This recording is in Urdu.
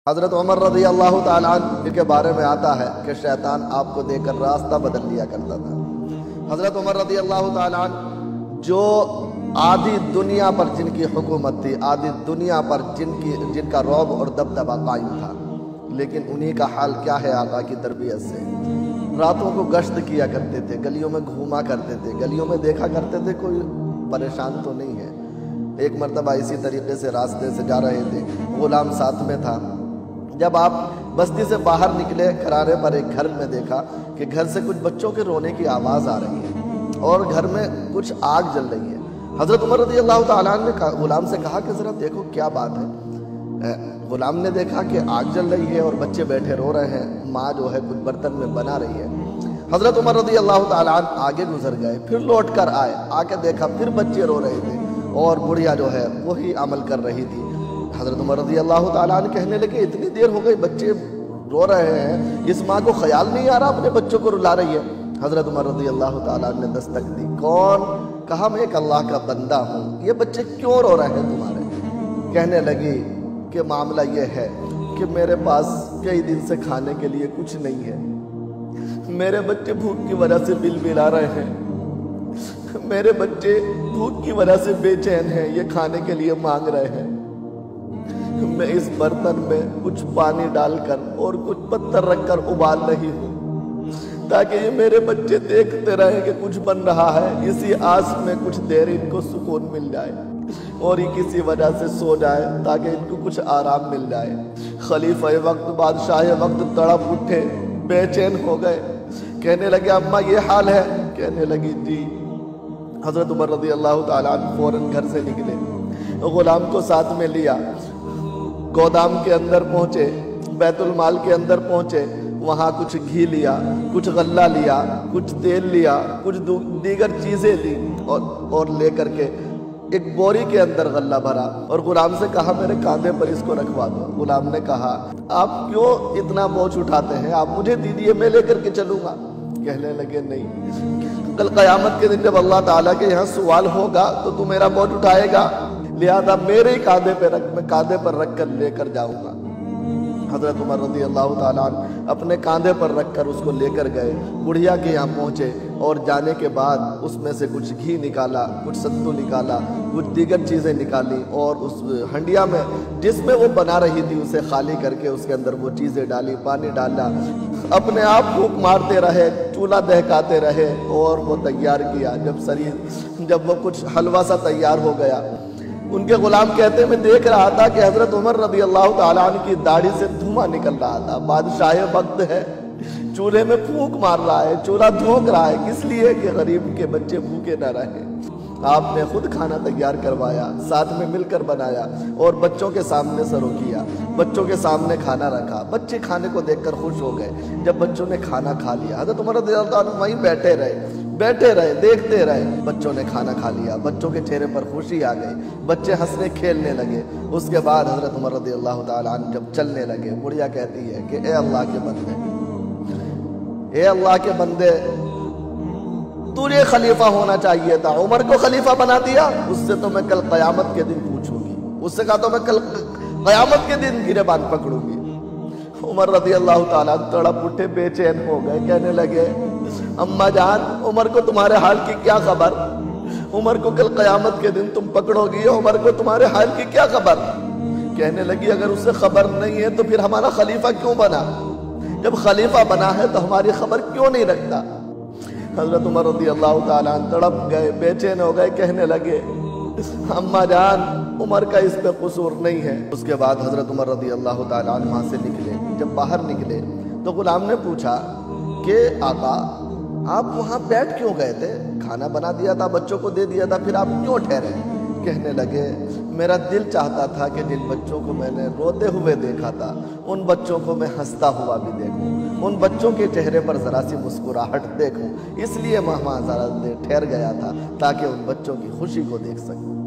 حضرت عمر رضی اللہ تعالیٰ عنہ کے بارے میں آتا ہے کہ شیطان آپ کو دیکھ کر راستہ بدل لیا کرتا تھا۔ حضرت عمر رضی اللہ تعالیٰ عنہ جو آدھی دنیا پر جن کی حکومت تھی، آدھی دنیا پر جن کا رعب اور دبدبہ قائم تھا، لیکن انہی کا حال کیا ہے آقا کی تربیت سے؟ راتوں کو گشت کیا کرتے تھے، گلیوں میں گھوما کرتے تھے، گلیوں میں دیکھا کرتے تھے کوئی پریشان تو نہیں ہے۔ ایک مرتبہ اسی طریقے سے راستے سے جا رہے تھے، غلام ساتھ میں تھا۔ جب آپ بستی سے باہر نکلے، کنارے پر ایک گھر میں دیکھا کہ گھر سے کچھ بچوں کے رونے کی آواز آ رہی ہے اور گھر میں کچھ آگ جل رہی ہے۔ حضرت عمر رضی اللہ تعالیٰ عنہ نے غلام سے کہا کہ ذرا دیکھو کیا بات ہے۔ غلام نے دیکھا کہ آگ جل رہی ہے اور بچے بیٹھے رو رہے ہیں، ماں جو ہے کچھ برتن میں بنا رہی ہے۔ حضرت عمر رضی اللہ تعالیٰ عنہ آگے گزر گئے، پھر لوٹ کر آئے، آ کے دیکھا پھر بچے رو رہے تھے اور بڑھیا جو ہے وہی عمل کر رہی تھی۔ حضرت عمر رضی اللہ تعالیٰ عنہ کہنے لگے اتنی دیر ہو گئی بچے رو رہے ہیں، اس ماں کو خیال نہیں آ رہا اپنے بچوں کو رلا رہی ہے۔ حضرت عمر رضی اللہ تعالیٰ عنہ نے دستک دی، کون؟ کہا میں ایک اللہ کا بندہ ہوں، یہ بچے کیوں رو رہے ہیں تمہارے؟ کہنے لگی کہ معاملہ یہ ہے کہ میرے پاس کئی دن سے کھانے کے لیے کچھ نہیں ہے، میرے بچے بھوک کی وجہ سے بل بلا رہے ہیں، میرے بچے بھوک کی وجہ سے بے چین ہیں، یہ کھانے کے لیے مانگ رہے ہیں۔ میں اس برتن میں کچھ پانی ڈال کر اور کچھ پتھر رکھ کر ابال رہی ہوں تاکہ یہ میرے بچے دیکھتے رہیں کہ کچھ بن رہا ہے، اسی آس میں کچھ دیر ان کو سکون مل جائے اور یہ کسی وجہ سے سو جائے تاکہ ان کو کچھ آرام مل جائے۔ خلیفہ وقت، بادشاہ وقت تڑپ اٹھے، بے چین ہو گئے، کہنے لگے اماں یہ حال ہے؟ کہنے لگی جی۔ حضرت عمر رضی اللہ تعالیٰ عنہ فوراً گھر سے نکلے، غلام کو ساتھ میں لیا، گودام کے اندر پہنچے، بیت المال کے اندر پہنچے، وہاں کچھ گھی لیا، کچھ غلہ لیا، کچھ تیل لیا، کچھ دیگر چیزیں لی اور لے کر کے ایک بوری کے اندر غلہ بھرا اور غلام سے کہا میرے کاندھے پر اس کو رکھوا دو۔ غلام نے کہا آپ کیوں اتنا بوجھ اٹھاتے ہیں، آپ مجھے دیجیے میں لے کر کے چلوں گا۔ کہنے لگے نہیں، کل قیامت کے دن جب اللہ تعالیٰ کے یہاں سوال ہوگا تو تو میرا بوجھ اٹھائے گا، لہذا میرے ہی کاندھے پر رکھ کر لے کر جاؤں گا۔ حضرت عمر رضی اللہ تعالیٰ عنہ اپنے کاندھے پر رکھ کر اس کو لے کر گئے، بڑھیا کے یہاں پہنچے اور جانے کے بعد اس میں سے کچھ گھی نکالا، کچھ ستو نکالا، کچھ دیگر چیزیں نکالی اور اس ہنڈیا میں جس میں وہ بنا رہی تھی اسے خالی کر کے اس کے اندر وہ چیزیں ڈالی، پانی ڈالا، اپنے آپ پھونک مارتے رہے، چولہا دہکاتے رہے اور وہ تیار کیا۔ جب وہ کچھ حلوہ سا تیار ہو گیا، ان کے غلام کہتے ہیں میں دیکھ رہا تھا کہ حضرت عمر رضی اللہ تعالیٰ عنہ کی داڑھی سے دھواں نکل رہا تھا، بادشاہ وقت ہے، چولہے میں پھونک مار رہا ہے، چولہا دھونک رہا ہے، کس لیے کہ غریب کے بچے بھوکے نہ رہیں۔ آپ نے خود کھانا تیار کروایا، ساتھ میں مل کر بنایا اور بچوں کے سامنے سرو کیا، بچوں کے سامنے کھانا رکھا، بچے کھانے کو دیکھ کر خوش ہو گئے۔ جب بچوں نے کھانا کھا لیا، حضرت عمر رضی اللہ عنہ وہیں بیٹھے رہے، دیکھتے رہے، بچوں نے کھانا کھا لیا، بچوں کے چہرے پر خوشی آ گئی، بچے ہنسنے کھیلنے لگے۔ اس کے بعد حضرت عمر رضی اللہ تعالیٰ عنہ جب چلنے لگے، بڑھیا کہتی ہے کہ اے اللہ کے بندے، اے اللہ کے بندے، تجھے خلیفہ ہونا چاہیے تھا، عمر کو خلیفہ بنا دیا، اس سے تو میں کل قیامت کے دن پوچھوں گی، اس سے کہا تو میں کل قیامت کے دن گریبان پکڑوں گی۔ عمر رضی اللہ تعالیٰ تڑپ اٹھے، بے چین ہو گئے، کہنے لگے اماں جان عمر کو تمہارے حال کی کیا خبر؟ عمر کو کل قیامت کے دن تم پکڑو گی، عمر کو تمہارے حال کی کیا خبر؟ کہنے لگی اگر اسے خبر نہیں ہے تو پھر ہمارا خلیفہ کیوں بنا؟ جب خلیفہ بنا ہے تو ہماری خبر کیوں نہیں رکھتا؟ حضرت عمر رضی اللہ تعالیٰ تڑپ گئے، بے چین ہو گئے، کہنے لگے اماں جان عمر کا اس پہ قصور نہیں ہے۔ اس کے بعد حضرت عمر رضی اللہ تعالیٰ عنہ وہاں سے نکلے، جب باہر نکلے تو غلام نے پوچھا کہ آقا آپ وہاں بیٹھ کیوں گئے تھے؟ کھانا بنا دیا تھا، بچوں کو دے دیا تھا، پھر آپ کیوں ٹھہرے؟ کہنے لگے میرا دل چاہتا تھا کہ جن بچوں کو میں نے روتے ہوئے دیکھا تھا ان بچوں کو میں ہنستا ہوا بھی دیکھوں، ان بچوں کے چہرے پر ذرا سی مسکراہٹ دیکھوں، اس لیے میں وہاں ذرا دیر ٹھہر گیا تھا تاکہ ان بچوں کی خوشی کو دیکھ سکوں۔